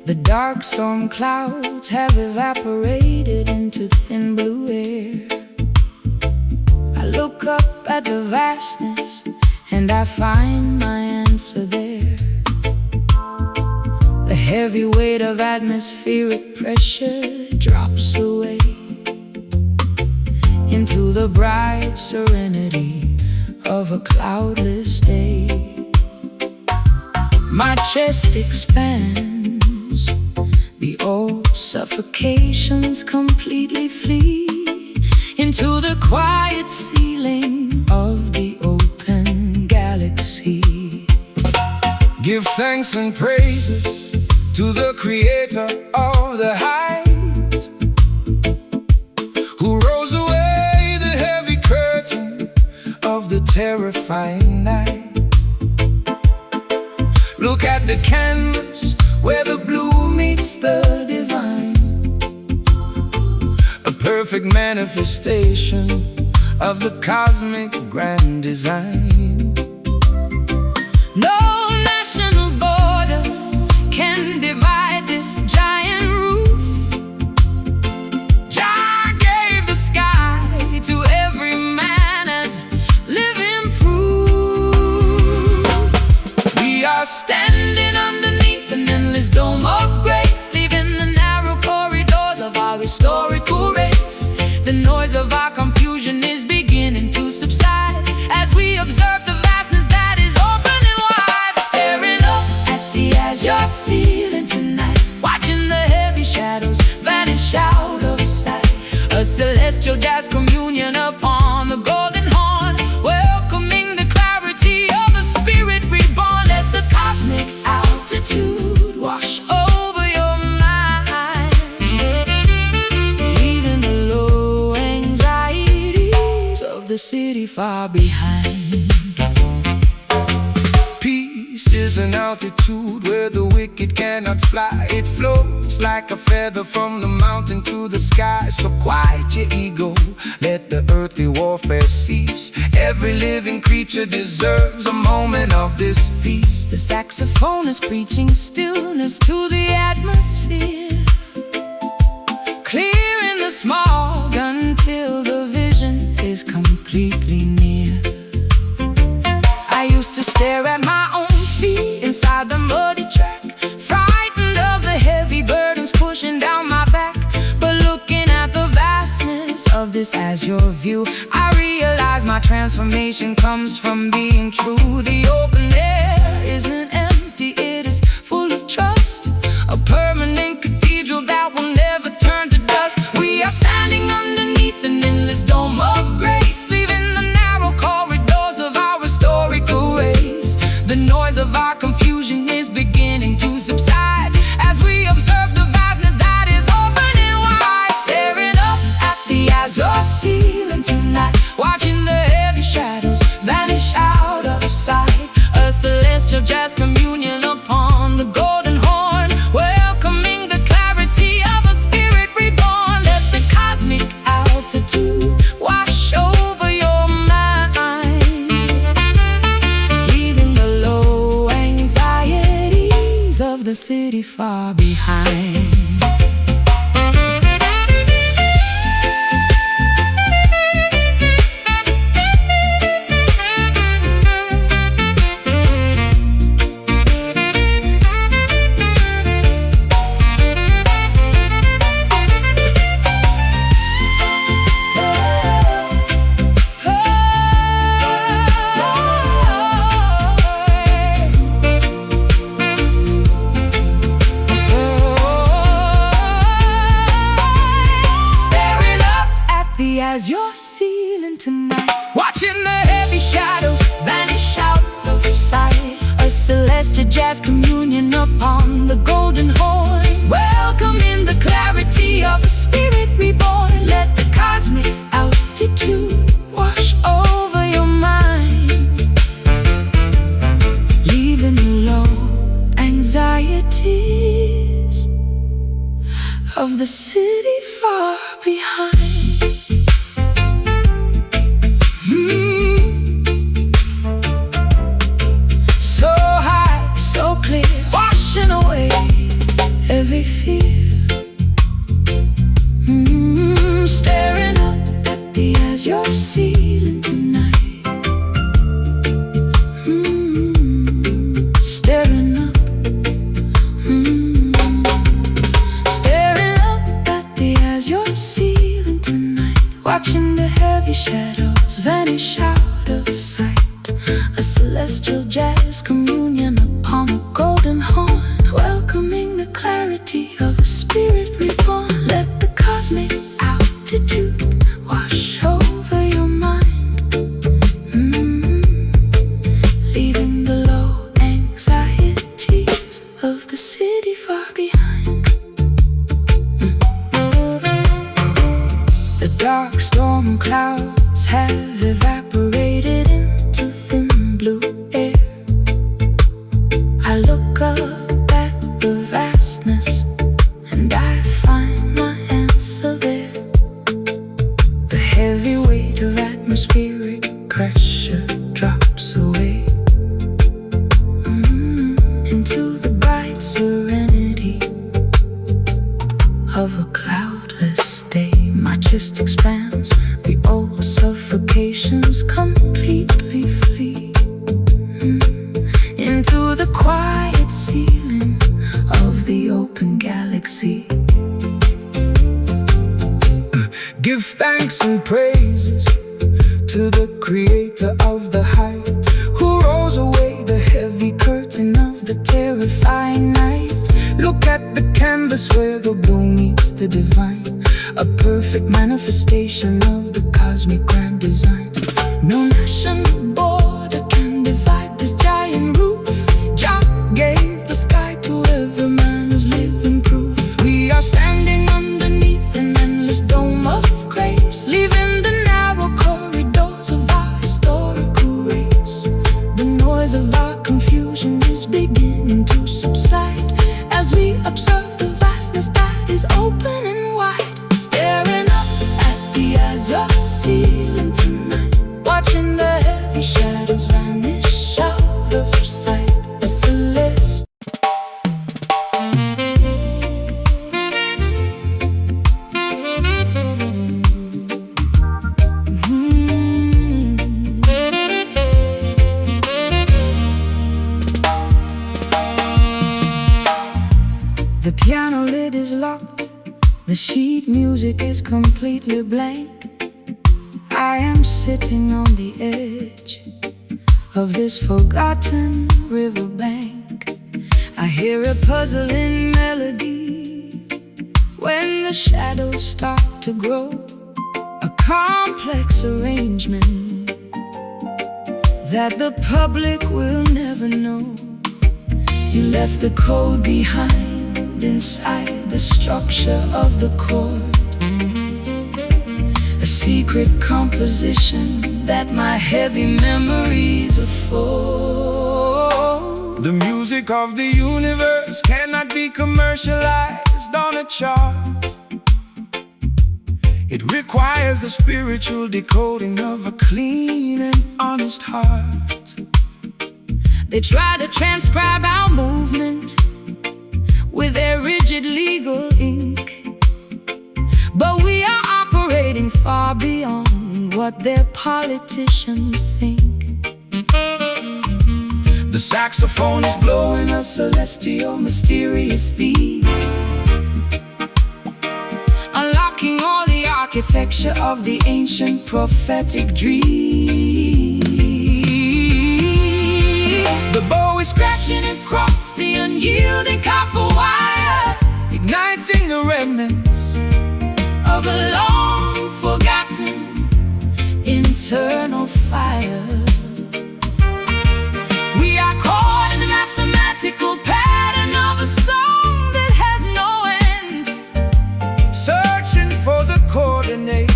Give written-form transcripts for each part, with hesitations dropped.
The dark storm clouds have evaporated into thin blue air. I look up at the vastness and I find my answer there. The heavy weight of atmospheric pressure drops away into the bright serenity of a cloudless day. My chest expands, the old suffocations completely flee into the quiet ceiling of the open galaxy. Give thanks and praises to the creator of the height, who rolls away the heavy curtain of the terrifying night. Look at the canvas where the blue meets the divine, a perfect manifestation of the cosmic grand design. No national border can divide this giant roof. Jah gave the sky to every man as living proof. We are standing underneath an endless dome of grace, leaving the narrow corridors of our historical race. The noise of our confusion is beginning to subside as we observe the vastness that is opening wide. Staring up at the azure ceiling tonight, watching the heavy shadows vanish out of sight. A celestial jazz communion upon the golden horn, welcoming the clarity of the spirit reborn. Let the cosmic altitude wash over your mind, leaving the low anxieties of the city far behind. Peace is an altitude where the wicked cannot fly. It floats like a feather from the mountain to the sky. So quiet your ego, let the earthly warfare cease. Every living creature deserves a moment of this peace. The saxophone is preaching stillness to the atmosphere, clearing the smog until the vision is completely near. I used to stare at my own feet inside the muddy track, frightened of the heavy burdens pushing down my back. But looking at the vastness of this azure view, I realize my transformation comes from being true. The open air isn't empty, it is full of trust, a permanent cathedral that will never turn to dust. We are standing underneath an endless dome of grace, leaving the narrow corridors of our historical race. The noise of our confusion is beginning to subside as we observe the vastness that is opening wide. Staring up at the azure ceiling tonight, watching the heavy shadows vanish out of sight. A celestial jazz communion upon the golden horn, welcoming the clarity of a spirit reborn. Let the cosmic altitude wash over your mind, leaving the low anxieties of the city far behind. As your ceiling tonight, watching the heavy shadows vanish out of sight. A celestial jazz communion upon the golden horn, welcoming the clarity of a spirit reborn. Let the cosmic altitude wash over your mind, leaving the low anxieties of the city far behind. So high, so clear, washing away see. Give thanks and praises to the creator of the height, who rolls away the heavy curtain of the terrifying night. Look at the canvas where the blue meets the divine, a perfect manifestation of the cosmic grand design. No national border can divide this giant roof. Jah gave the sky to every man who's living proof. we are standing Underneath an endless dome of grace, leaving the narrow corridors of our historical race. The noise of our confusion is beginning to subside as we observe the vastness that is open and wide. Staring up at the azure ceiling tonight, watching the heavy shadows vanish out of sight. A celestial The piano lid is locked, the sheet music is completely blank. I am sitting on the edge of this forgotten riverbank. I hear a puzzling melody when the shadows start to grow, a complex arrangement that the public will never know. You left the code behind inside the structure of the chord, a secret composition that my heavy memories afford. The music of the universe cannot be commercialized on a chart. It requires the spiritual decoding of a clean and honest heart. They try to transcribe our movement with their rigid legal ink, but we are operating far beyond what their politicians think. The saxophone is blowing a celestial, mysterious theme, unlocking all the architecture of the ancient prophetic dream. the bow is Scratching across the unyielding copper wire, igniting the remnants of a long forgotten internal fire. We are caught in the mathematical pattern of a song that has no end, searching for the coordinate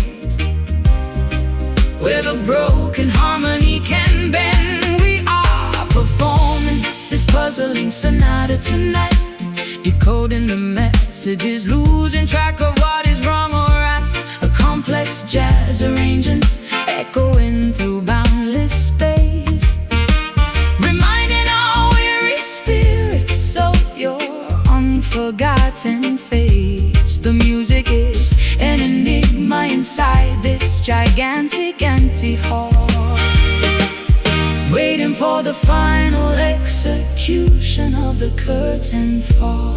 where the broken harmony can bend. We are performing this puzzling sonata tonight, decoding the messages, losing track of what is wrong or right. A complex jazz arrangements echoing through boundless space, reminding our weary spirits of your unforgotten face. The music is an enigma inside this gigantic empty hall, waiting for the final execution of the curtain fall.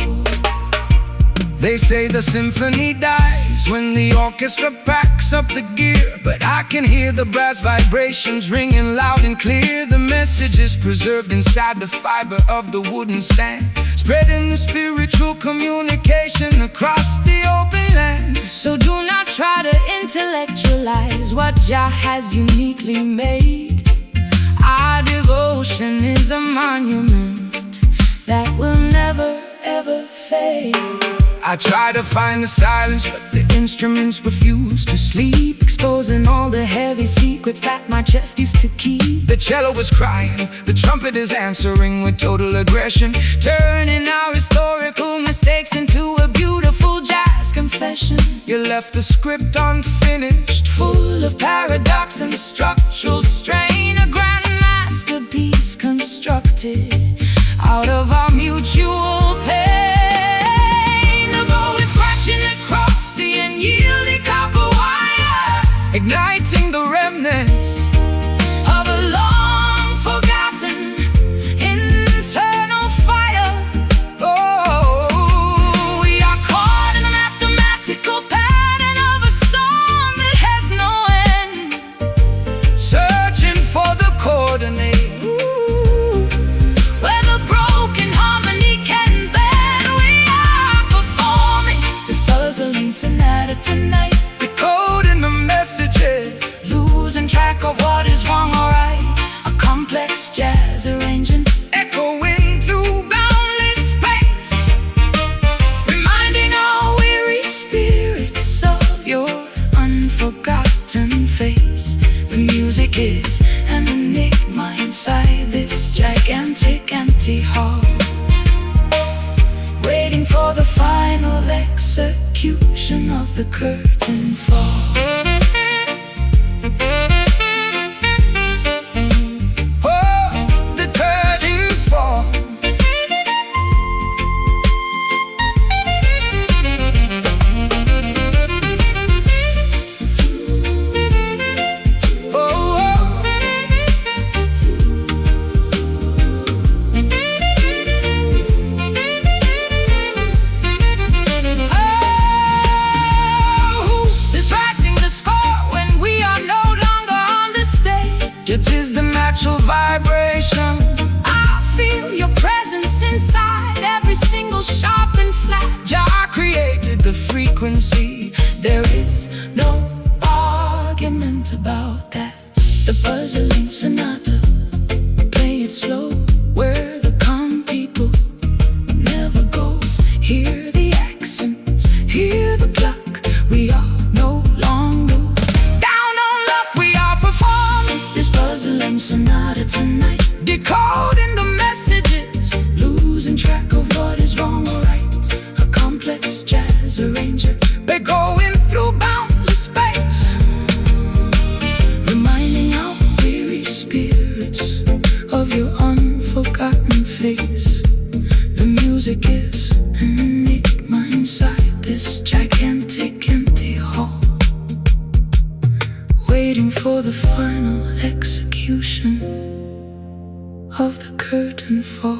They say the symphony dies when the orchestra packs up the gear, but I can hear the brass vibrations ringing loud and clear. The message is preserved inside the fiber of the wooden stand, spreading the spiritual communication across the open land. So do not try to intellectualize what Jah has uniquely made. Our devotion is a monument that will never ever fade. I try to find the silence, but the Instruments refuse to sleep, exposing all the heavy secrets that my chest used to keep. the cello is crying, the trumpet is answering with total aggression, Turning our historical mistakes into a beautiful jazz confession. You left the script unfinished, Full of paradox and structural strain, a grand masterpiece constructed out of our mutual pain. The bow is scratching across the unyielding copper wire, igniting the remnants of a long forgotten internal fire. Oh, We are caught for the final execution of the curtain fall. It is the natural vibration. I feel your presence inside every single sharp and flat. Jah created the frequency. There is no argument about that. The puzzling sonata, play it slow, where the calm people never go. Hear the accents, hear the pluck. We are no longer down on luck. We are performing this puzzling sonata tonight, decoding the messages, losing track of what is wrong or right. A complex jazz arranger, we're going through boundless space, reminding our weary spirits of your unforgotten face. The music is an enigma inside this gigantic empty hall, waiting for the final execution of the curtain fall.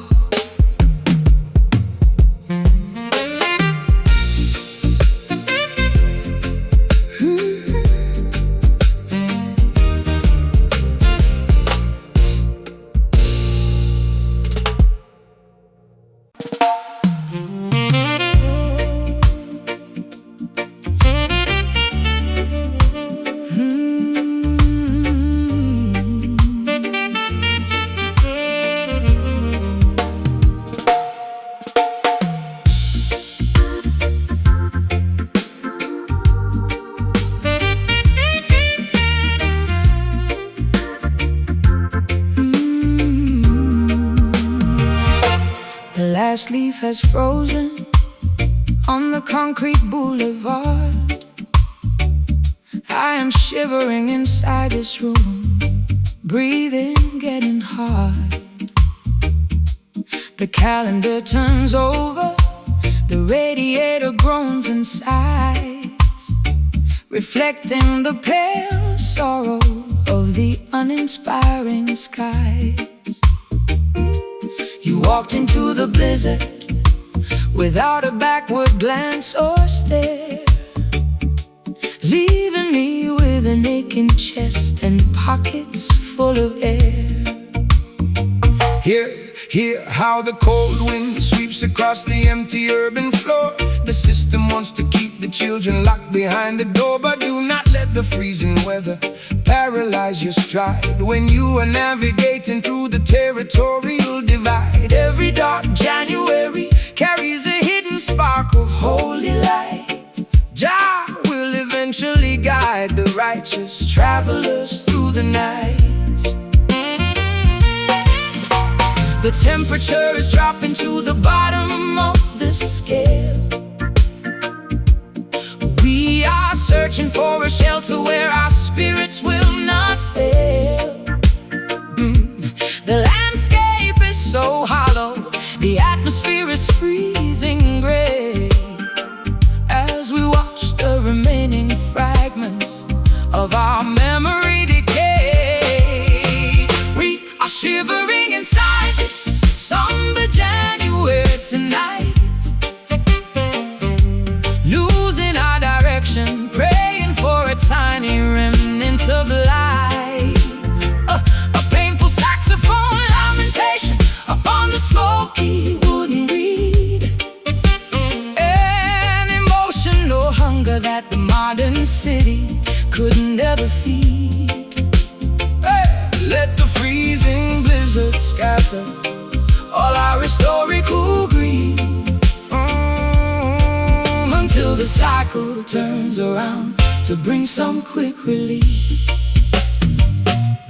The last leaf has frozen on the concrete boulevard. I am shivering inside this room, breathing, getting hard. The calendar turns over, the radiator groans and sighs, reflecting the pale sorrow of the uninspiring skies. You walked into the blizzard without a backward glance or stare, leaving me with an aching chest and pockets full of air. Hear how the cold wind sweeps across the empty urban floor. The system wants to keep the children locked behind the door, but do not let the freezing weather paralyze your stride when you are navigating through the territorial divide. Every dark January carries a hidden spark of holy light. Jah will eventually guide the righteous travelers through the night. The temperature is dropping to the bottom of the scale. We are searching for a shelter where our spirits will not fail. The landscape is so hollow, the atmosphere is freezing gray, as we watch the remaining fragments of our memory decay. We are shivering inside this somber January tonight, losing our direction, praying for a tiny remnant of light. A painful saxophone lamentation upon the smoky wooden reed, an emotional hunger that the modern city could never feed. Let the freezing blizzard scatter all our historical grief, until the cycle turns around to bring some quick relief.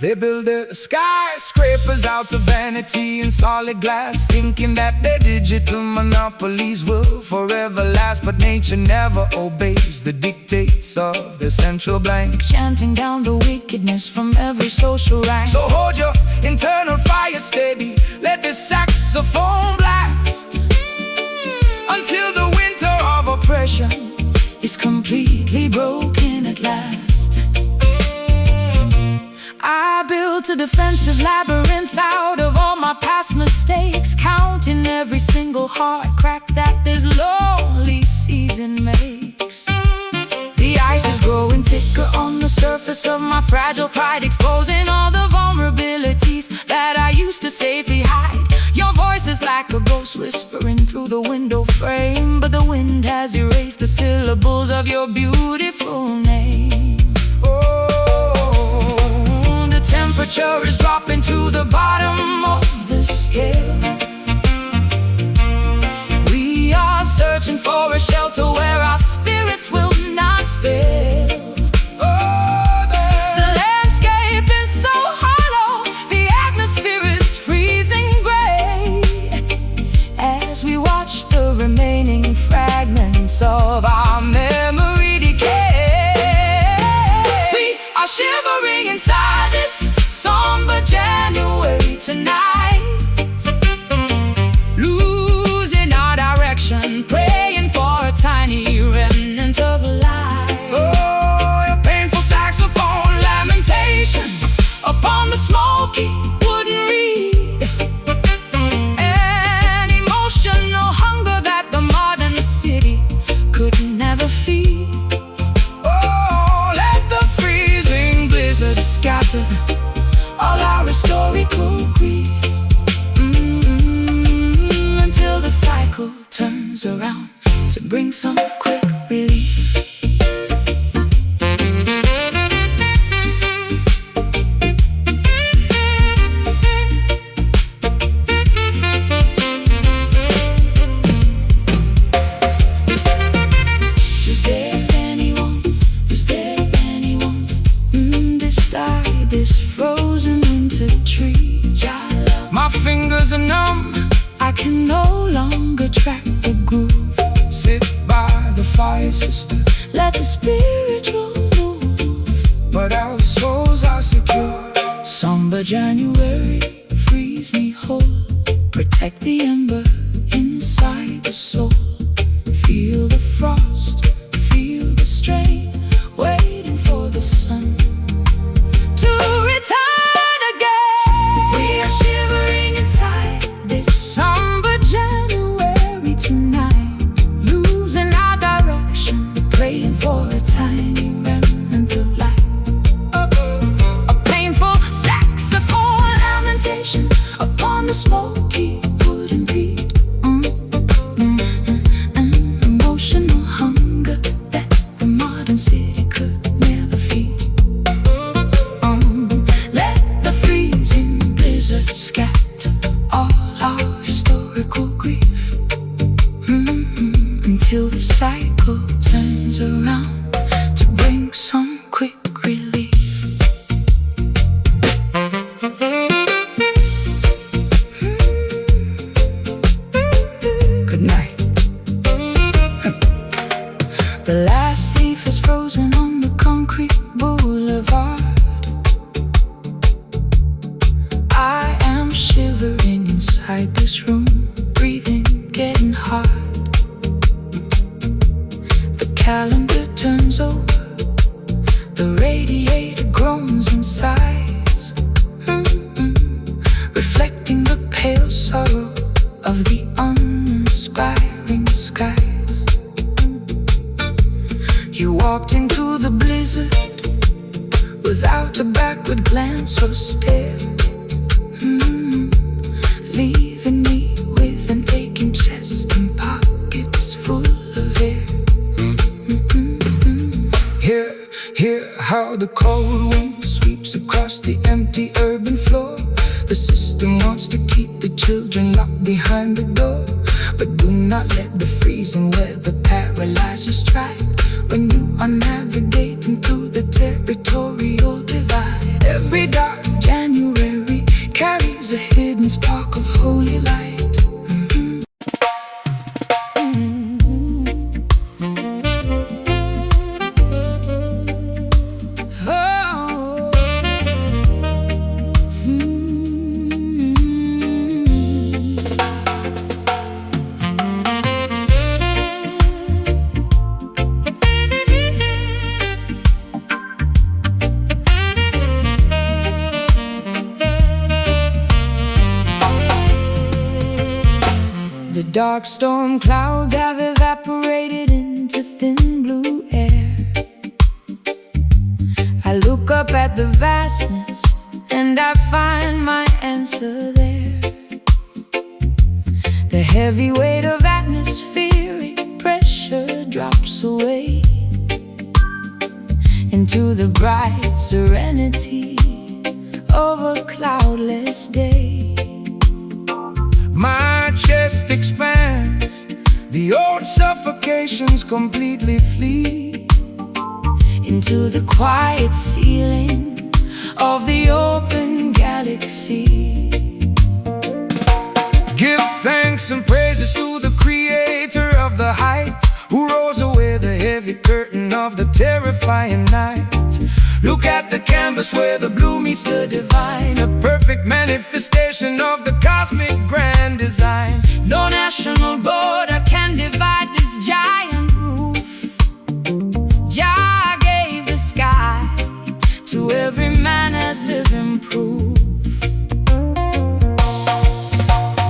They build their skyscrapers out of vanity and solid glass, thinking that their digital monopolies will forever last. But nature never obeys the dictates of the central bank, chanting down the wickedness from every social rank. So hold your internal fire steady, let this saxophone blast, until the winter of oppression is completely broken at last. I built a defensive labyrinth out of all my past mistakes, counting every single heart crack that this lonely season makes. The ice is growing thicker on the surface of my fragile pride, exposing all the vulnerabilities that I used to safely hide. Your voice is like a ghost whispering through the window frame, but the wind has erased the syllables of your beautiful name. Temperature is dropping to the bottom of the scale. We are searching for a shelter where our spirits will not fail. The landscape is so hollow, the atmosphere is freezing gray, as we watch the remaining fragments of our memory decay. We are shivering inside this somber January tonight, losing our direction, praying for a tiny remnant of life. Oh, a painful saxophone lamentation upon the smoky wooden reed, an emotional hunger that the modern city could never feed. Oh, let the freezing blizzard scatter all our historical grief, until the cycle turns around to bring some quick relief. Is there anyone? Is there anyone? This died, this frozen winter tree. My fingers are numb, I can no longer track the groove. Sit by the fire, sister, let the spiritual move, but our souls are secure. Somber January, freeze me whole, protect the ember inside the soul. Feel the frost, feel the strain, waiting for the sun to return again. We are shivering inside this somber January tonight, losing our direction, praying for a tiny remnant of light. A painful saxophone lamentation upon the smoky wooden beat. An emotional hunger that the modern city could never feed. Let the freezing blizzard scatter all our historical grief, until the cycle turns around to bring some quick relief. Good night. The last leaf is frozen on the concrete boulevard. I am shivering inside this room, breathing, getting hard. The calendar turns over, the radiator groans and sighs, reflecting the pale sorrow of the uninspiring skies. You walked into the blizzard without a backward glance or stare, leaving me with an aching chest and pockets full of air. Hear how the cold wind sweeps across the empty urban floor. The system wants to keep the children locked behind the door, but do not let the freezing weather paralyze your stride when you are navigating through the territorial divide. Every dark Dark storm clouds have evaporated into thin blue air. I look up at the vastness and I find my answer there. The heavy weight of atmospheric pressure drops away into the bright serenity of a cloudless day. My chest expands, the old suffocations completely flee into the quiet ceiling of the open galaxy. Give thanks and praises to the creator of the height, who rolls away the heavy curtain of the terrifying night. Look at the canvas where the blue meets the divine, a perfect manifestation of the cosmic grand design. No national border can divide this giant roof. Jah gave the sky to every man as living proof.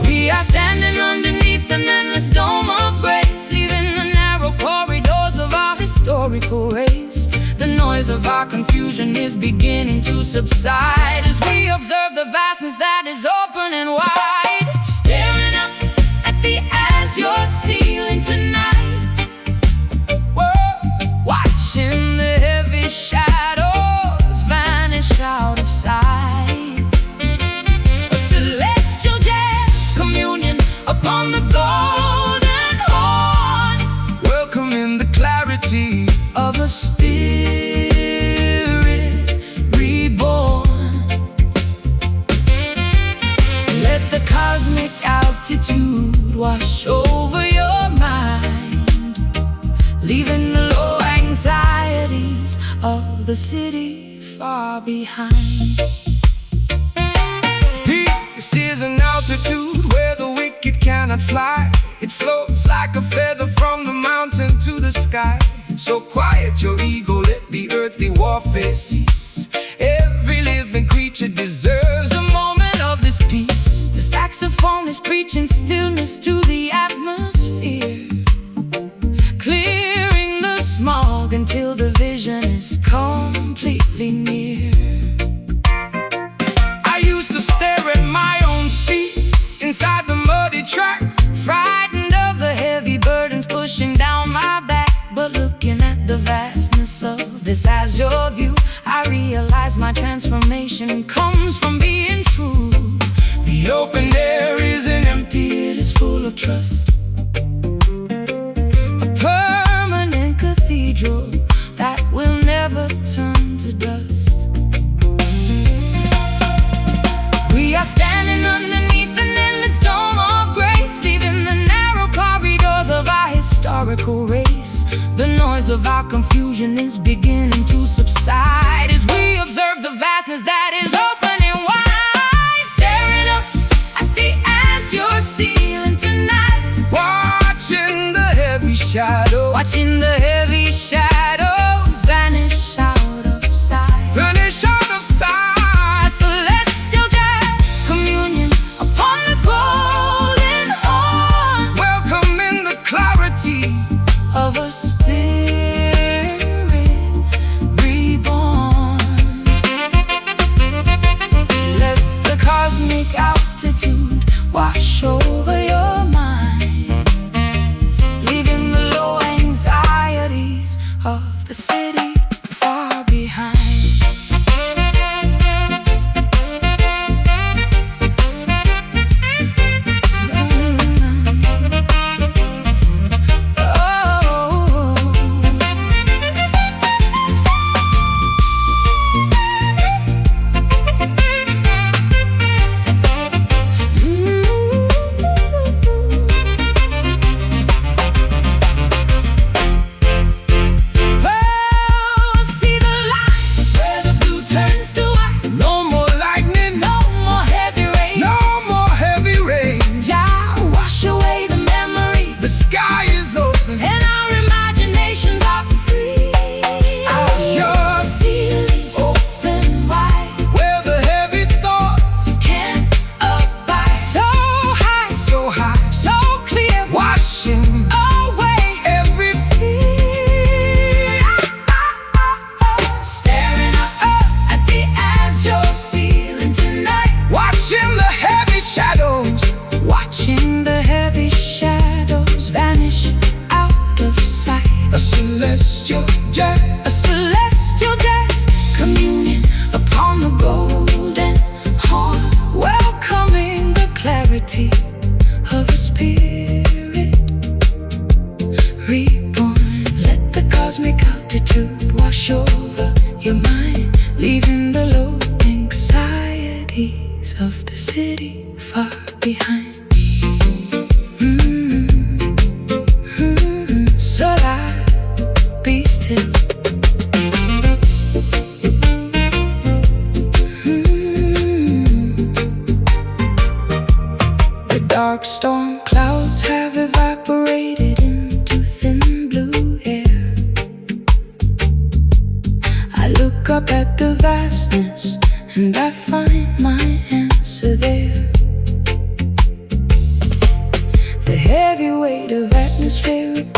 We are standing underneath an endless dome of grace, leaving the narrow corridors of our historical race. The noise of our confusion is beginning to subside as we observe the vastness that is open and wide. Staring up at the azure ceiling tonight, we're watching the heavy shadows vanish out of sight. A celestial jazz communion upon the golden horn, welcoming the clarity of a spirit reborn. Let the cosmic altitude wash over your mind, leaving the low anxieties of the city far behind. Peace is an altitude where the wicked cannot fly. It floats like a feather from the mountain to the sky. So quiet your ego, let the earthly warfare cease. Every living creature deserves a moment of this peace. The saxophone is preaching stillness to the atmosphere, clearing the smog until the vision is completely near. I used to stare at my own feet inside the muddy track, frightened of the heavy burdens pushing down my back. But looking at the vastness of this azure view, I realize my transformation comes from being true. The open air isn't empty, it is full of trust. A permanent cathedral that will never turn to dust. We are standing underneath an endless dome of grace, leaving the narrow corridors of our historical race. The noise of our confusion is beginning to subside as we observe the vastness that is open and wide. Staring up at the azure ceiling tonight, Watching the heavy shadow, watching the heavy shadows vanish out of sight. vanish out of sight. A celestial jazz communion upon the golden horn, Welcoming the clarity of a spirit reborn. Let the cosmic altitude wash over your mind, leaving the low anxieties of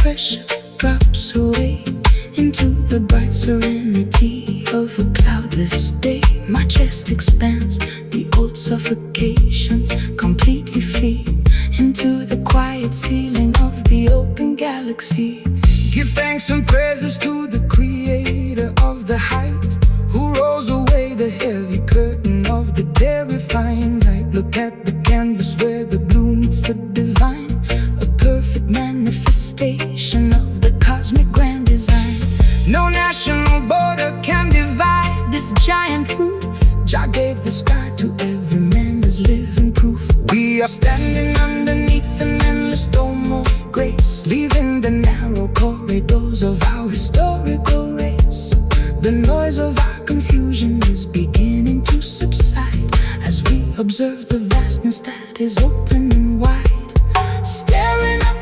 pressure drops away into the bright serenity of a cloudless day. My chest expands, the old suffocations completely flee into the quiet ceiling of the open galaxy. Give thanks and praises to the creator of the height, who rolls away the heavy curtain of the terrifying night. Look at the canvas where the blue meets the divine, a perfect manifestation of the cosmic grand design. No national border can divide this giant roof. Jah gave the sky to every man as living proof. We are standing underneath an endless dome of grace, leaving the narrow corridors of our historical race. The noise of our confusion is beginning to subside as we observe the vastness that is open and wide. Staring up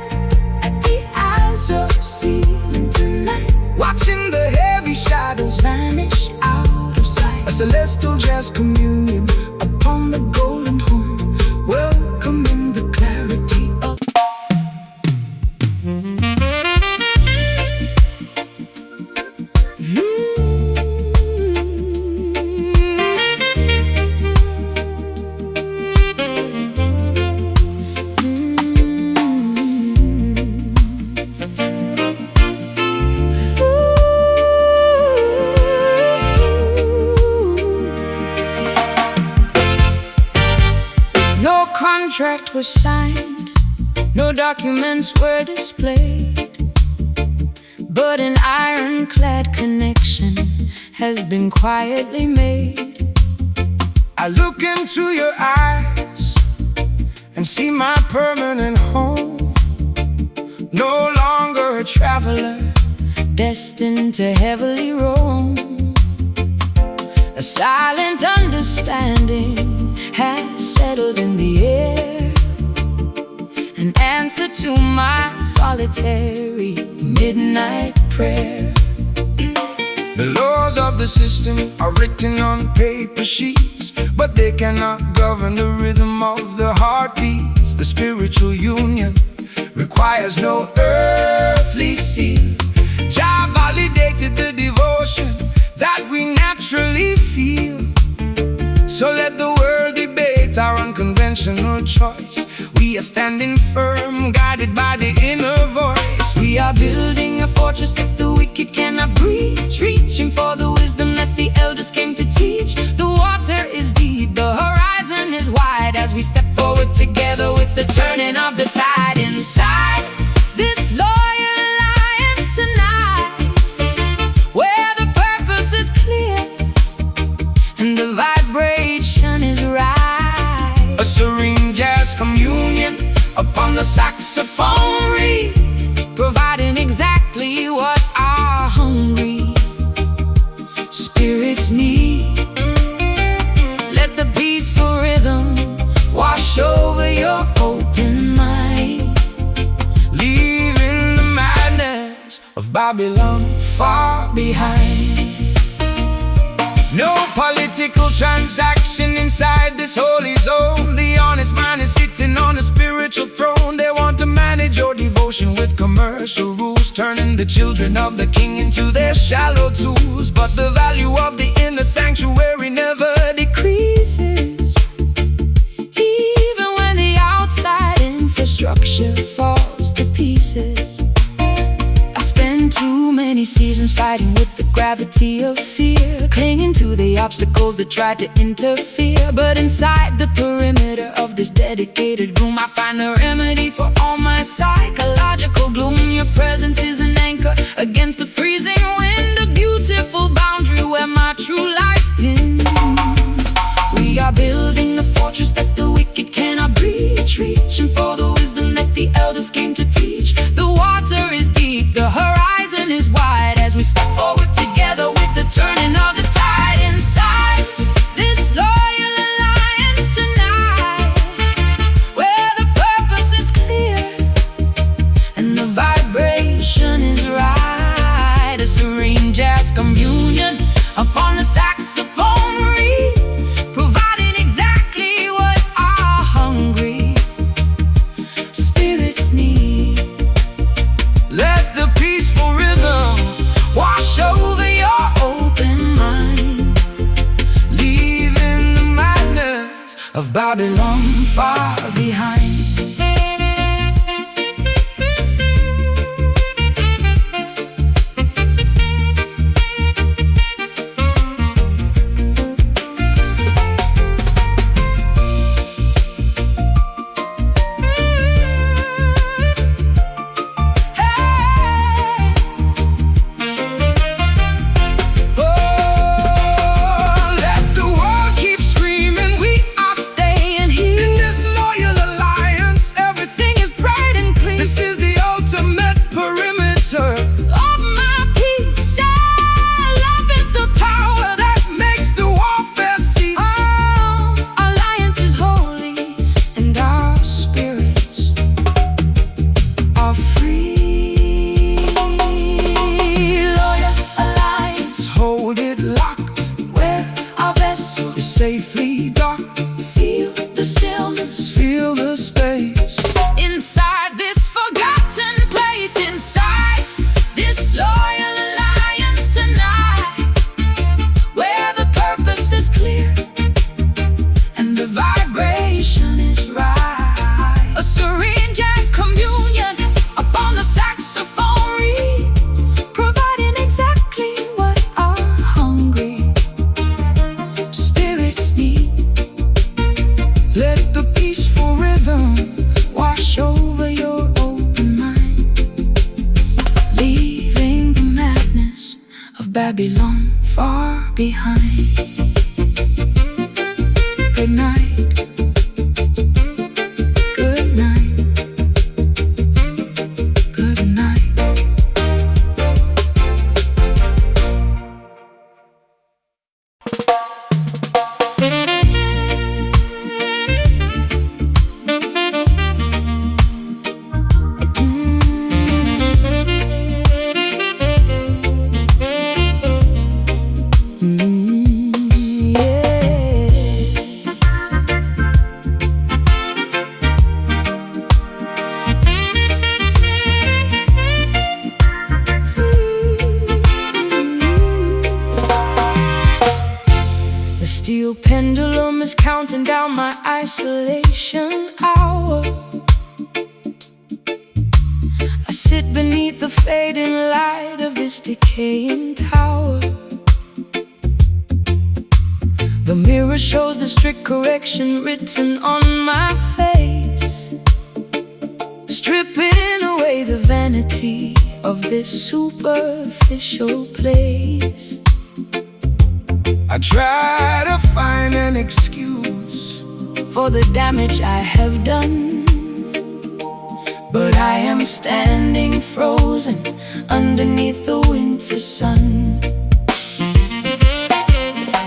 at the azure ceiling tonight, watching the heavy shadows vanish out of sight. A celestial jazz communion upon the golden horn, welcoming the clarity of No contract was signed, no documents were displayed, but an ironclad connection has been quietly made. I look into your eyes and see my permanent home. No longer a traveler, Destined to heavily roam. A silent understanding has settled in the air, an answer to my solitary midnight prayer. the laws of the system are written on paper sheets, but they cannot govern the rhythm of the heartbeats. The spiritual union requires no earthly seal. Jah validated the devotion that we naturally feel. So let the world debate our unconventional choice. We are standing firm, guided by the inner voice. We are building a fortress that the wicked cannot breach, reaching for the wisdom that the elders came to teach. The water is deep, the horizon is wide, as we step forward together with the turning of the tide. Inside this loyal alliance tonight, where the purpose is clear and the vibration is right. A serene jazz communion upon the saxophone reed, Providing exactly what our hungry spirits need. Let the peaceful rhythm wash over your open mind, leaving the madness of Babylon far behind. No political transaction inside this holy zone. The honest man is sitting on a spiritual throne. They want to manage your devotion with commercial rules, turning the children of the king into their shallow tools. But the value of the inner sanctuary never decreases, even when the outside infrastructure falls to pieces. I spend too many seasons fighting with the gravity of fear, clinging to the obstacles that try to interfere. But inside the perimeter of this dedicated room, I find the remedy for all my psychological gloom. Your presence is an anchor against the freezing wind, a beautiful boundary where my true life pins. We are building a fortress that the wicked cannot breach, reaching for the wisdom that the elders came to teach. The water is deep, the horizon is wide, as we step forward together with the turning of the tide. Inside this loyal alliance tonight, where the purpose is clear and the vibration Babylon far behind. Safely docked. Feel the stillness, Feel the space inside this forgotten place, inside this loyal alliance tonight, where the purpose is clear and the vibration is right. A serene jazz communion upon the saxophone reed, providing exactly what our hungry spirits need. Let the peaceful rhythm Wash over your open mind, leaving the madness of Babylon far behind. Good night, good night, good night. The steel pendulum is counting down my isolation hour. I sit beneath the fading light of this decaying tower. The mirror shows the strict correction written on my face, stripping away the vanity of this superficial place. I try to find an excuse For the damage I have done, but I am standing frozen underneath the winter sun.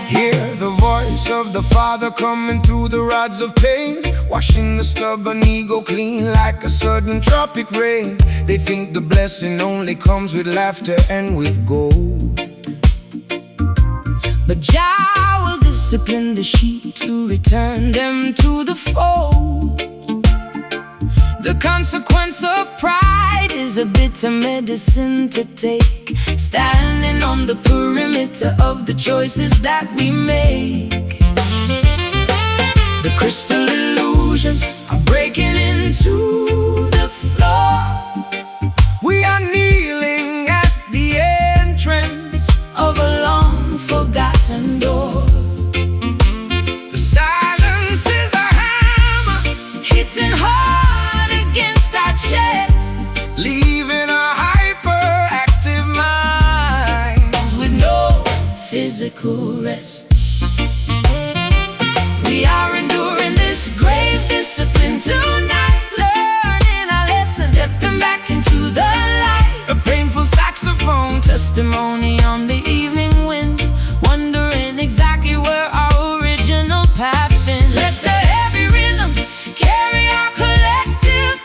Hear the voice of the Father coming through the rods of pain, washing the stubborn ego clean like a sudden tropic rain. They think the blessing only comes with laughter and with gold, But Jah will discipline the sheep to return them to the fold. The consequence of pride is a bitter medicine to take, standing on the perimeter of the choices that we make. The crystal illusions are breaking into the floor. we are kneeling at the entrance Of a long forgotten door. The silence is a hammer Hitting hard against our chest, leaving our hyperactive minds with no physical rest. We are enduring this grave discipline tonight, learning our lessons, stepping back into the light. a painful saxophone Testimony on the evening wind, wondering exactly where our original path been. Let the heavy rhythm carry our collective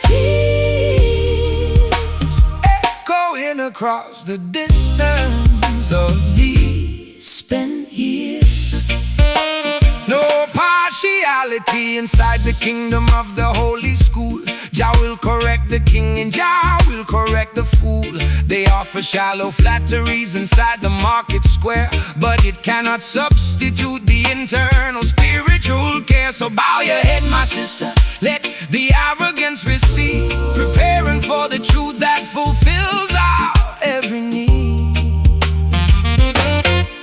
tears, echoing across the distance of these spent years. no partiality inside the kingdom of the holy school. Jah will correct the king and Jah will correct the fool. They offer for shallow flatteries inside the market square, but it cannot substitute the internal spiritual care. So bow your head, my sister, let the arrogance recede, preparing for the truth that fulfills our every need.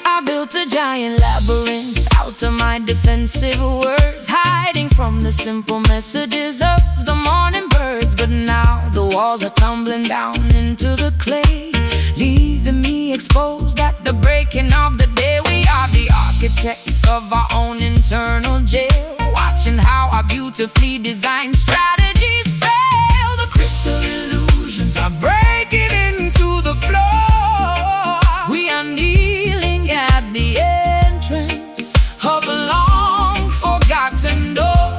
I built a giant labyrinth out of my defensive words, hiding from the simple messages of the morning birds. But now the walls are tumbling down into the clay, leaving me exposed at the breaking of the day. We are the architects of our own internal jail, watching how our beautifully designed strategies fail. The crystal illusions are breaking into the floor. We are kneeling at the entrance of a long forgotten door.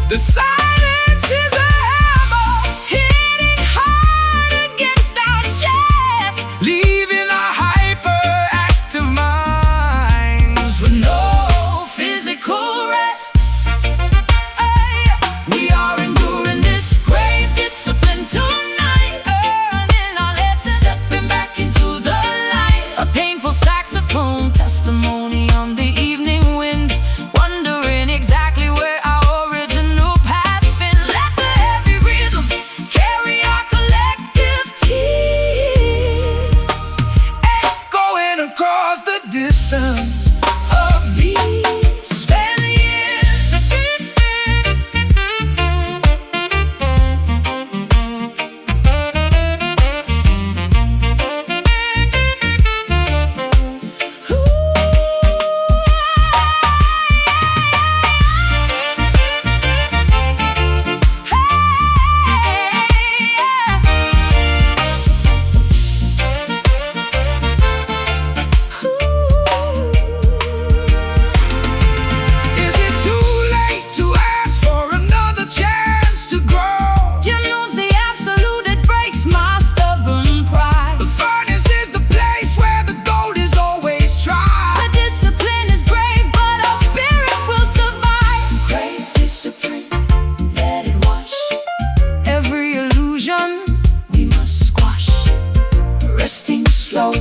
The silence is a hammer hitting hard against our chest, leaving our hyperactive minds with no physical rest. We are enduring this grave discipline tonight, earning our lesson, stepping back into the light. A painful saxophone testimony on the evening wind, wondering exactly where our original path been. Let the heavy rhythm carry our collective tears, echoing across the distance of these spent years. Is it too late to ask for another chance to grow? Jim knows the absolute, it breaks my stubborn pride. The furnace is the place where the gold is always tried. The discipline is grave, but our spirits will survive. Grave discipline, let it wash every illusion we must squash. Resting slow,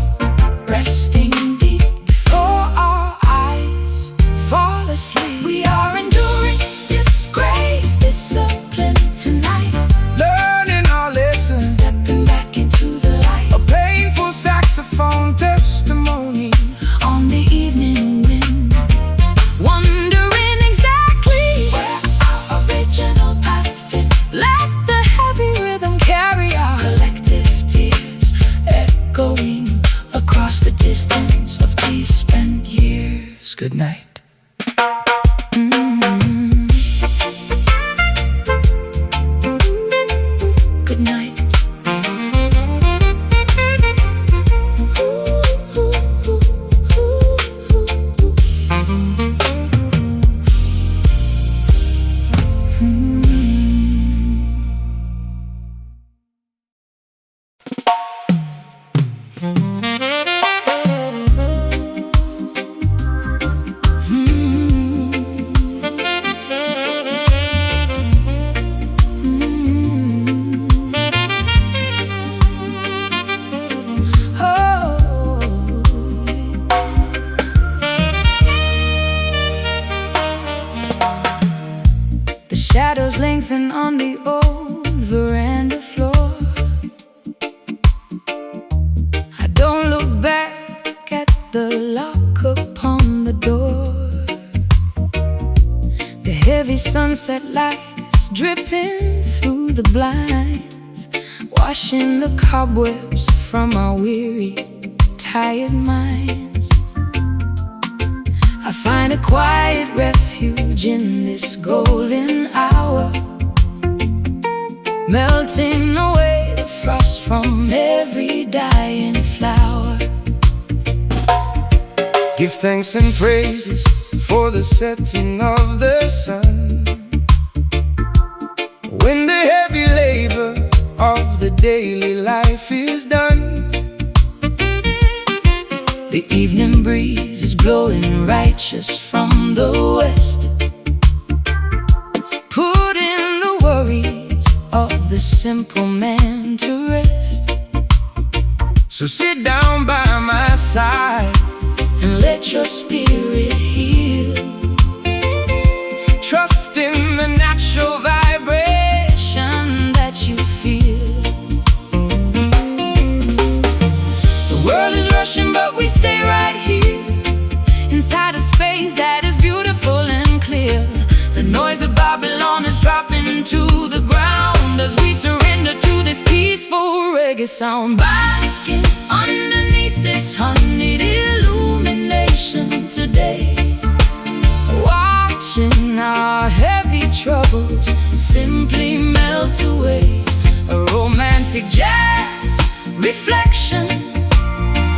resting deep, before our eyes fall asleep. We are enduring this grave discipline tonight, Learning our lessons, stepping back into the light. a painful saxophone testimony On the evening wind, wondering exactly where our original path been. Let the heavy rhythm carry our collective tears, echoing across the distance of these spent years. Good night. Good night. The shadows lengthen on the old veranda floor. I don't look back at the lock upon the door. The heavy sunset light is dripping through the blinds, washing the cobwebs from our weary, tired minds. I find a quiet refuge in this golden hour, melting away the frost from every dying flower. Give thanks and praises for the setting of the sun, when the heavy labor of the daily life is done. The evening breeze is blowing righteous from the west, putting the worries of the simple man to rest. So sit down by my side and let your spirit heal. Trust in the natural vibration that you feel. The world is rushing, but we stay right here, inside a space that is beautiful and clear. The noise of Babylon is dropping to the ground as we surrender to this peaceful reggae sound. Basking underneath this honeyed illumination today, watching our heavy troubles simply melt away. A romantic jazz reflection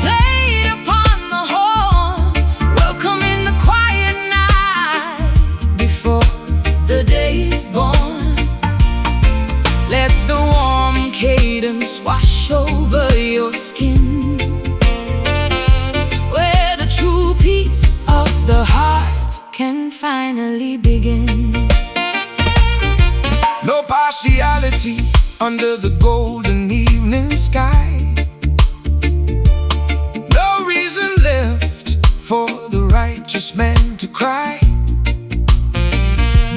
played upon the horn, welcoming the quiet night before the day is born. Let the warm cadence wash over your skin, where the true peace of the heart can finally begin. No partiality under the golden evening sky. No reason left for the righteous man to cry.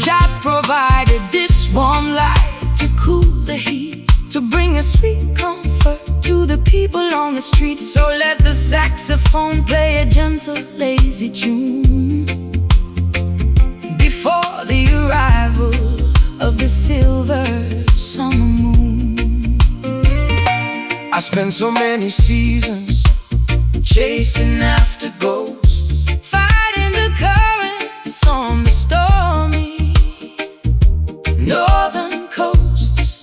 God provided this warm light to cool the heat, to bring a sweet comfort to the people on the street. So let the saxophone play a gentle, lazy tune before the arrival of the silver summer moon. I spent so many seasons chasing after ghosts, fighting the currents on the stormy northern coasts.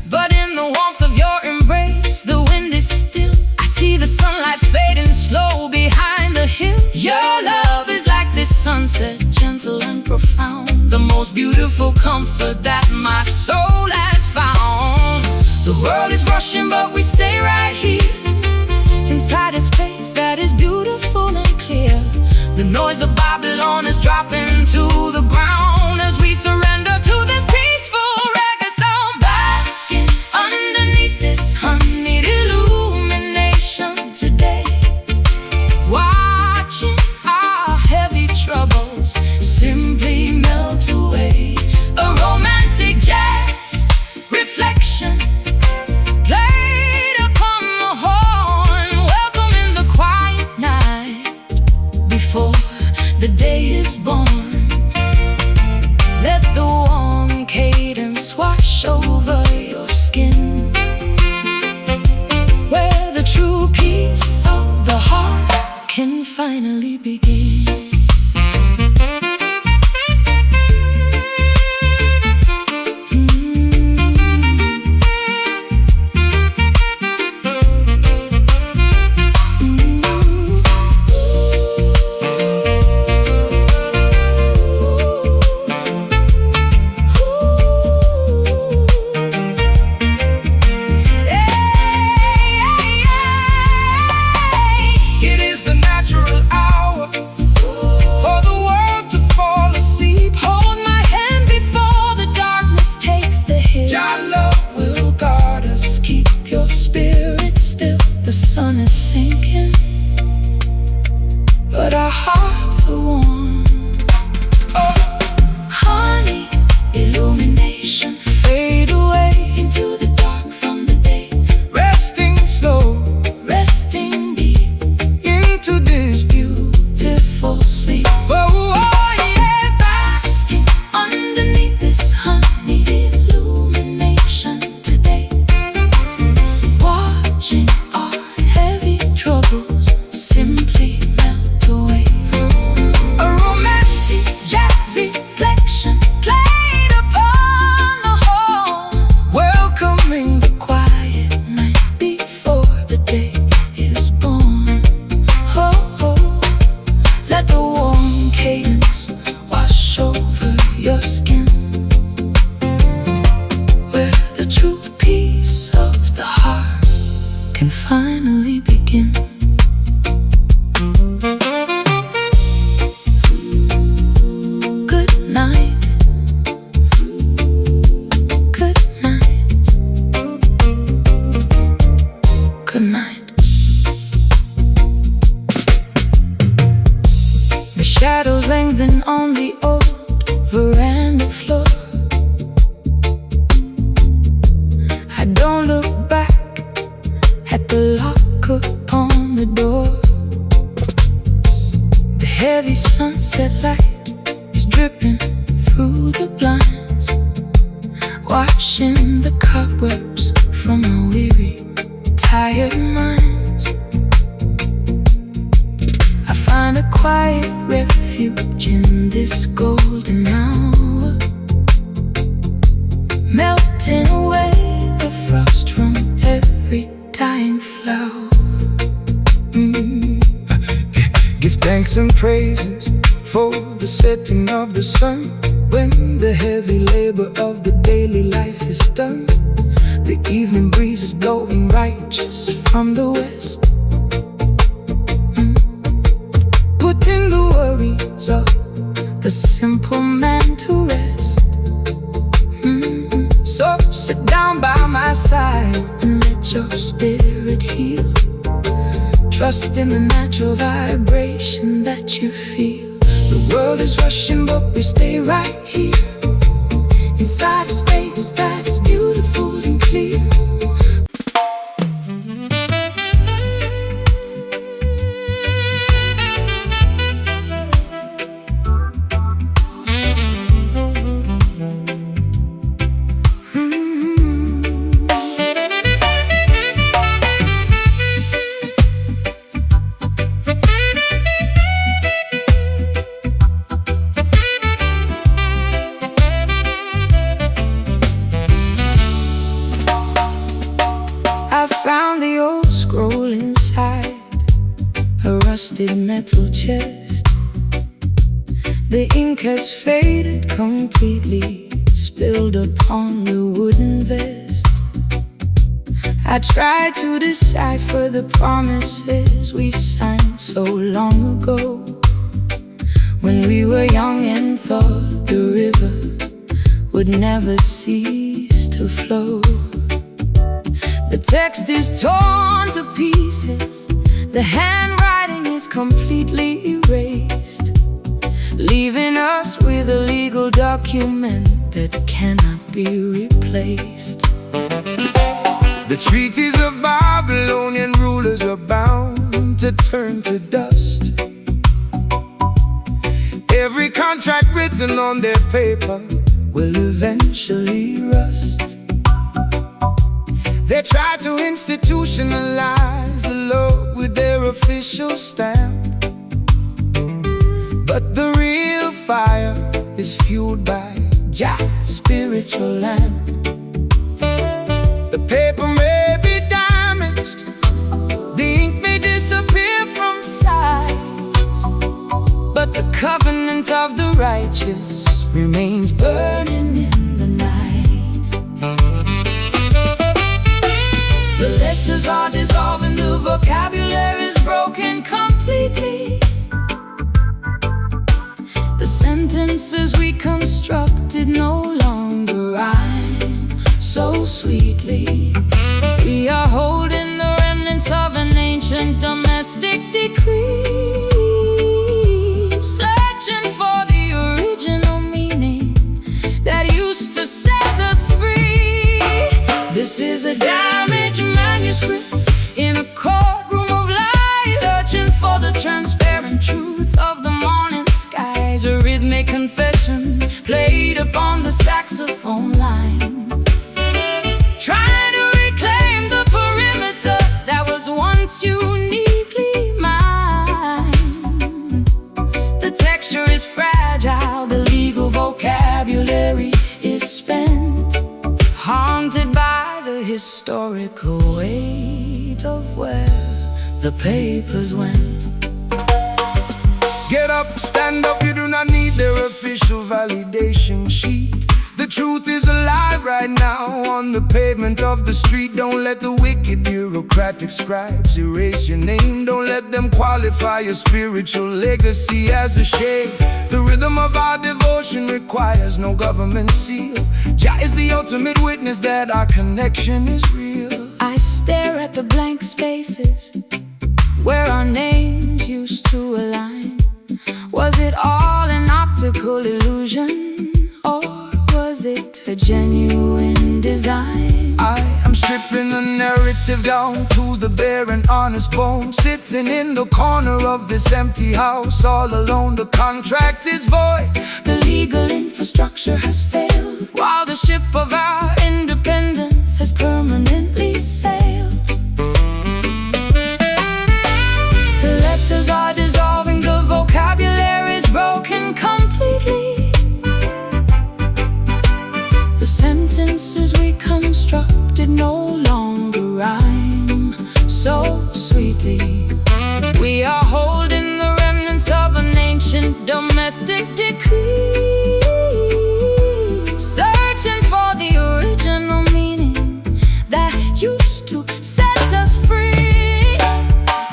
But in the warmth of your embrace, the wind is still. I see the sunlight fading slow behind the hills. Your love is like this sunset, gentle and profound, the most beautiful comfort that my soul has found. The world is rushing, but we stay right here, inside a space that is beautiful and clear. The noise of Babylon is dropping to the ground as we surrender to this peaceful reggae sound. Basking underneath this honeyed illumination today, watching our heavy troubles simply melt away. A romantic jazz reflection played upon the horn, welcoming the quiet night before the day is born. Let the warm cadence wash over your skin, where the true peace of the heart can finally begin. The sun is sinking, but our hearts are warm. Oh, honey, illumination, fade away into the dark from the day. resting slow Resting deep into this beautiful sleep. oh, Yeah, basking underneath this honey illumination today, watching our heavy troubles simply melt away. a romantic Jazz reflection played upon the horn, welcoming the quiet night before the day is born. Oh, oh, let the warm cadence wash over your skin, where the true peace of the heart can finally begin. Good night. Good night. Good night. my weary, tired minds. I find a quiet refuge in this golden hour, melting away the frost from every dying flower. Give thanks and praises for the setting of the sun, when the heavy labor of the daily life is done. The evening breeze is blowing righteous from the west, putting the worries of the simple man to rest. So sit down by my side and let your spirit heal. Trust in the natural vibration that you feel. The world is rushing, but we stay right here, inside a space that is beautiful and clear. I found the old scroll inside a rusted metal chest. The ink has faded completely, spilled upon the wooden vest. I tried to decipher the promises we signed so long ago, when we were young and thought the river would never cease to flow. The text is torn to pieces, the handwriting is completely erased, leaving us with a legal document that cannot be replaced. The treaties of Babylonian rulers are bound to turn to dust. Every contract written on their paper will eventually rust. They try to institutionalize the law with their official stamp, but the real fire is fueled by Jah's spiritual lamp. The paper may be damaged, the ink may disappear from sight, but the covenant of the righteous remains burning in the night. The letters are dissolving, the vocabulary is broken completely. The sentences we constructed no longer rhyme so sweetly. We are holding the remnants of an ancient domestic decree, searching for the original meaning that used to set us free. This is a damaged manuscript in a courtroom of lies, searching for the transparent truth of the morning skies. A rhythmic confession played upon the saxophone line, trying to reclaim the perimeter that was once uniquely mine. The texture is fragile, the legal vocabulary is spent, haunted by the historical weight of where the papers went. Get up, stand up, you do not need their official validation sheet. The truth is alive right now on the pavement of the street. Don't let the wicked bureaucratic scribes erase your name. Don't let them qualify your spiritual legacy as a shame. The rhythm of our devotion requires no government seal. Jah is the ultimate witness that our connection is real. I stare at the blank spaces where our names used to align. Was it all an optical illusion, or was it a genuine design? I am stripping the narrative down to the bare and honest bone, sitting in the corner of this empty house all alone. The contract is void, the legal infrastructure has failed, while the ship of our independence has permanently melody. We are holding the remnants of an ancient domestic decree, searching for the original meaning that used to set us free.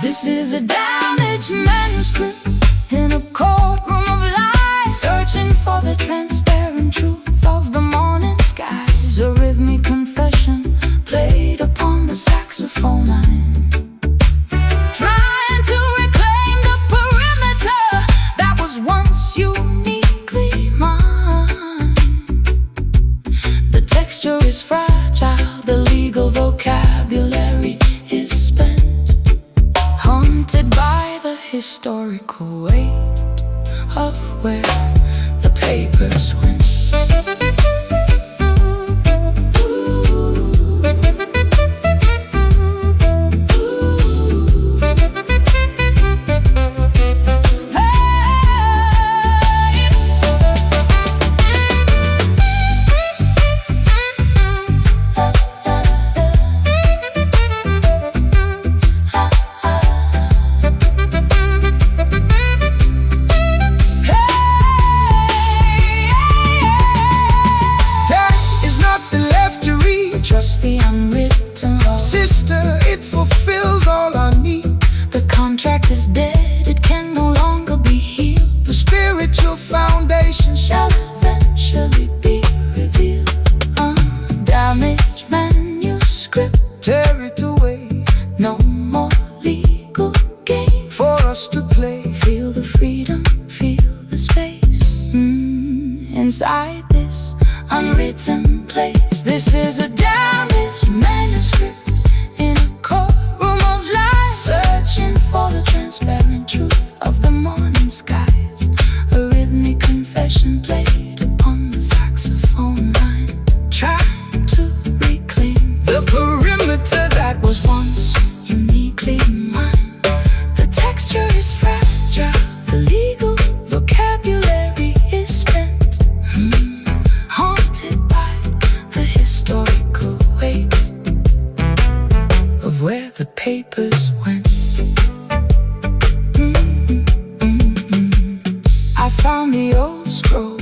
This is a damaged manuscript in a courtroom of lies, searching for the transparent truth of the morning skies. A rhythmic confession played upon the saxophone line, trying to reclaim the perimeter that was once uniquely mine. The texture is fragile, the legal vocabulary is spent, haunted by the historical weight of where the papers went. Trust the unwritten law. Sister, it fulfills all I need. The contract is dead, it can no longer be healed. The spiritual foundation shall eventually be revealed. Damaged manuscript, tear it away. No more legal game for us to play. Feel the freedom, feel the space inside this unwritten place. This is a damaged manuscript in a courtroom of lies, searching for the transparent truth of the morning skies. A rhythmic confession played upon the saxophone line, trying to reclaim the perimeter that was once uniquely mine. The texture is fragile, the legal vocabulary is spent, haunted by the historical weight of where the papers went. I found the old scroll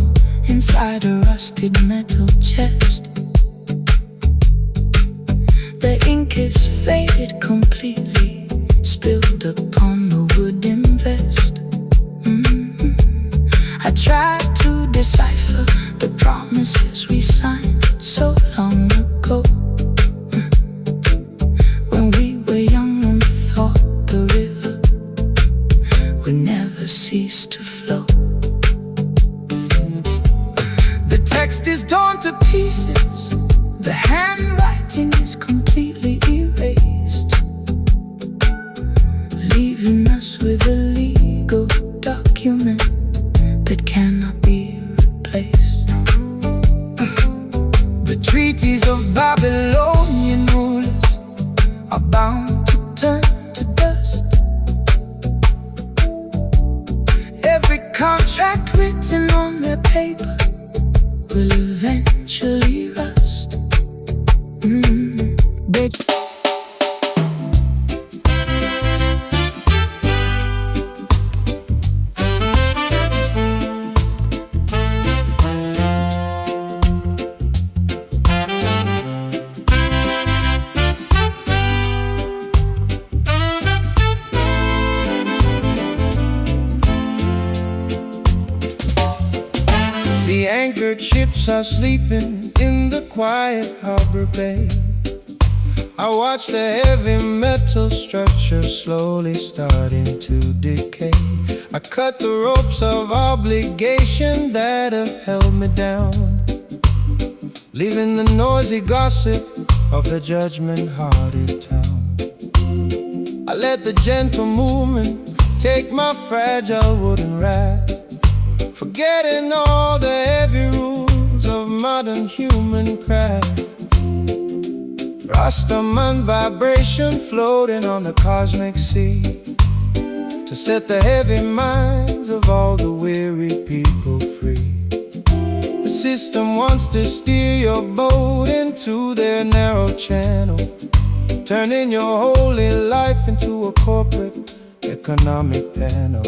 inside a rusted metal chest. The ink is faded completely, spilled upon the wooden vest. I tried to decipher the promises we signed so long ago, when we were young and thought the river would never cease to flow. The text is torn to pieces, the handwriting is completely erased, leaving us with a legal document that cannot be replaced. The treaties of Babylonian rulers are bound to turn to dust. Every contract written on their paper will eventually rust. The anchored ships are sleeping in the quiet harbor bay. I watch the heavy metal structure slowly starting to decay. I cut the ropes of obligation that have held me down, leaving the noisy gossip of the judgment-hearted town. I let the gentle movement take my fragile wooden raft, forgetting all the heavy rules of modern human craft. Rastaman vibration floating on the cosmic sea, to set the heavy minds of all the weary people free. The system wants to steer your boat into their narrow channel, turning your holy life into a corporate economic panel.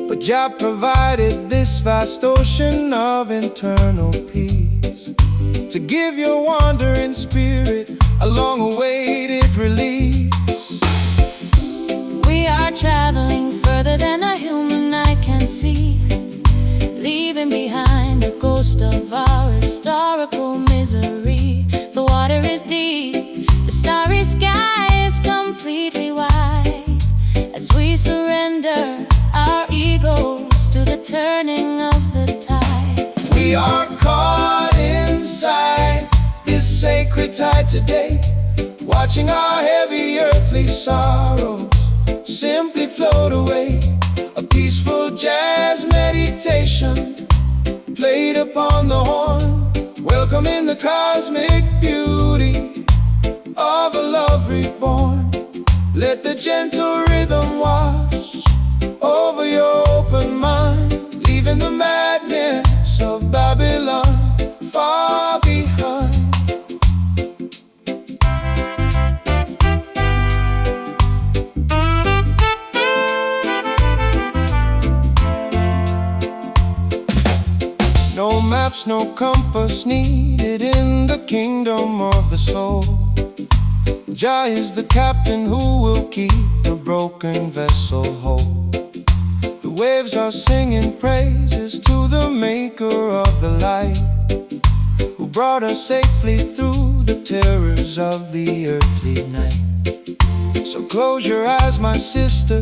But Jah provided this vast ocean of internal peace to give your wandering spirit a long-awaited release. We are traveling further than a human eye can see, leaving behind the ghost of our historical misery. The water is deep, the starry sky is completely white, as we surrender our egos to the turning of the tide. We are caught inside this sacred tide today, watching our heavy earthly sorrows simply float away. A peaceful jazz meditation played upon the horn, welcoming the cosmic beauty of a love reborn. Let the gentle rhythm wash over your open mind, leaving the madness of Babylon far behind. No maps, no compass needed in the kingdom of the soul. Jah is the captain who will keep the broken vessel whole. The waves are singing praises to the maker of the light, who brought us safely through the terrors of the earthly night. So close your eyes, my sister,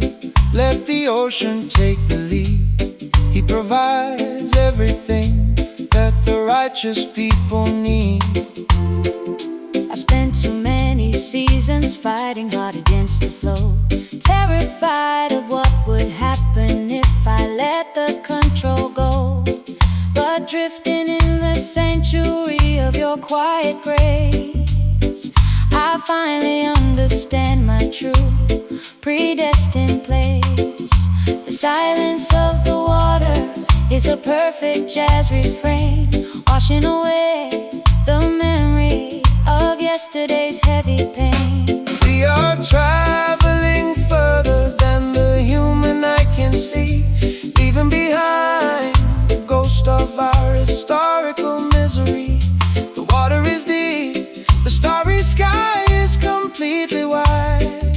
let the ocean take the lead. He provides everything that the righteous people need. I spent too many seasons fighting hard against the flow, terrified of what would happen if I let the control go. But drifting in the sanctuary of your quiet grace, I finally understand my true predestined place. The silence of the water is a perfect jazz refrain, washing away the memory of yesterday's heavy pain. We are traveling further than the human eye can see, leaving behind the ghost of our historical misery. The water is deep, the starry sky is completely white,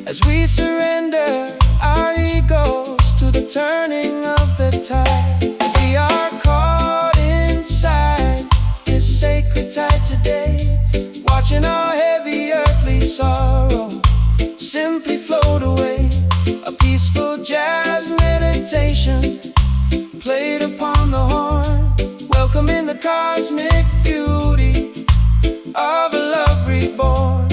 as we surrender our egos to the turning of the tide. We are caught inside this sacred tide today, watching our heavy earthly sorrow simply float away. A peaceful jazz meditation played upon the horn, welcoming the cosmic beauty of a love reborn.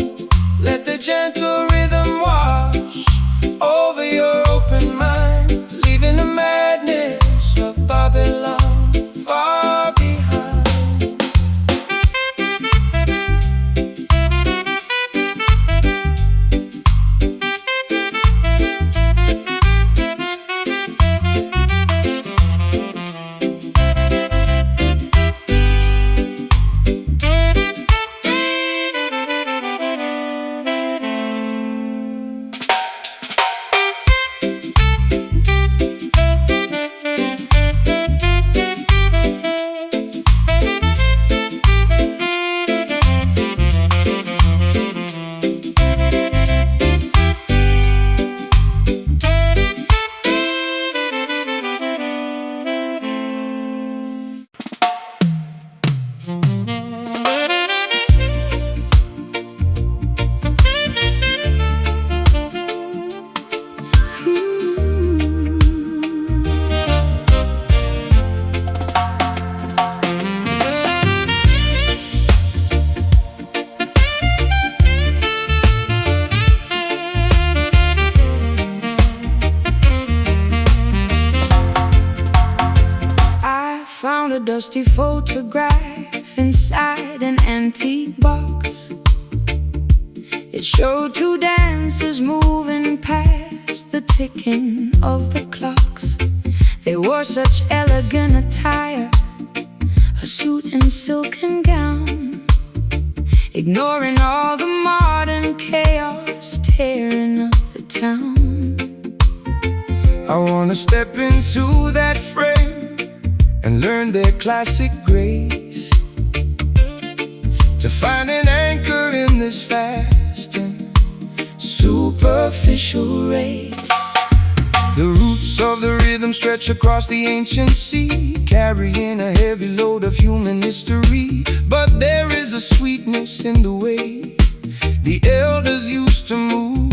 Let the gentle rhythm wash over your open mind, leaving the madness of Babylon far behind. Found a dusty photograph inside an antique box. It showed two dancers moving past the ticking of the clocks. They wore such elegant attire, a suit and silken gown, ignoring all the modern chaos wanna step into that frame and learn their classic grace, to find an anchor in this fast and superficial race. The roots of the rhythm stretch across the ancient sea, carrying a heavy load of human history. But there is a sweetness in the way the elders used to move,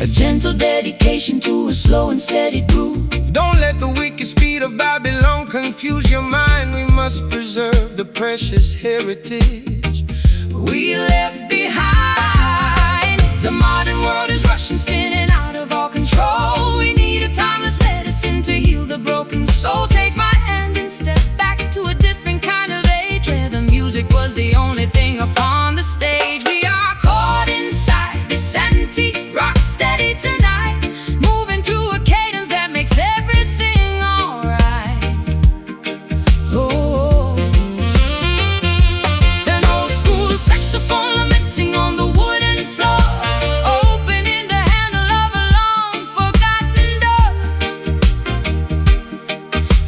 a gentle dedication to a slow and steady groove. Don't let the wicked speed of Babylon confuse your mind. We must preserve the precious heritage we left behind. The modern world is rushing, spinning out of all control. We need a timeless medicine to heal the broken soul. Take my hand and step back to a different kind of age, where the music was the only thing upon the stage. We are caught inside this antique rock steady tonight, moving to a cadence that makes everything alright. Oh, an old school saxophone lamenting on the wooden floor, opening the handle of a long forgotten door.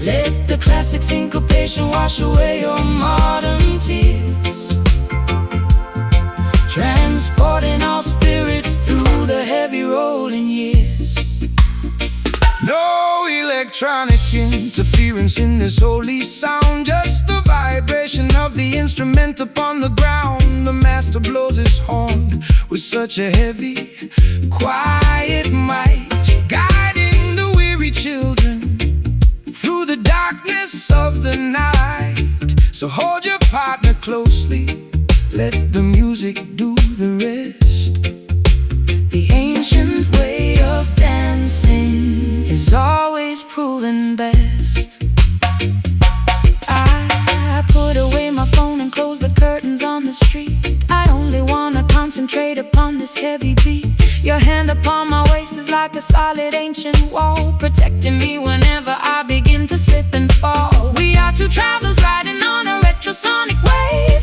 Let the classic syncopation wash away your modern tears, transporting our spirits through the heavy rolling years. No electronic interference in this holy sound, just the vibration of the instrument upon the ground. The master blows his horn with such a heavy, quiet might, guiding the weary children through the darkness of the night. So hold your partner closely, let the music do the rest. The ancient way of dancing is always proven best. I put away my phone and close the curtains on the street. I only wanna concentrate upon this heavy beat. Your hand upon my waist is like a solid ancient wall, protecting me whenever I begin to slip and fall. We are two travelers riding on a retrosonic wave,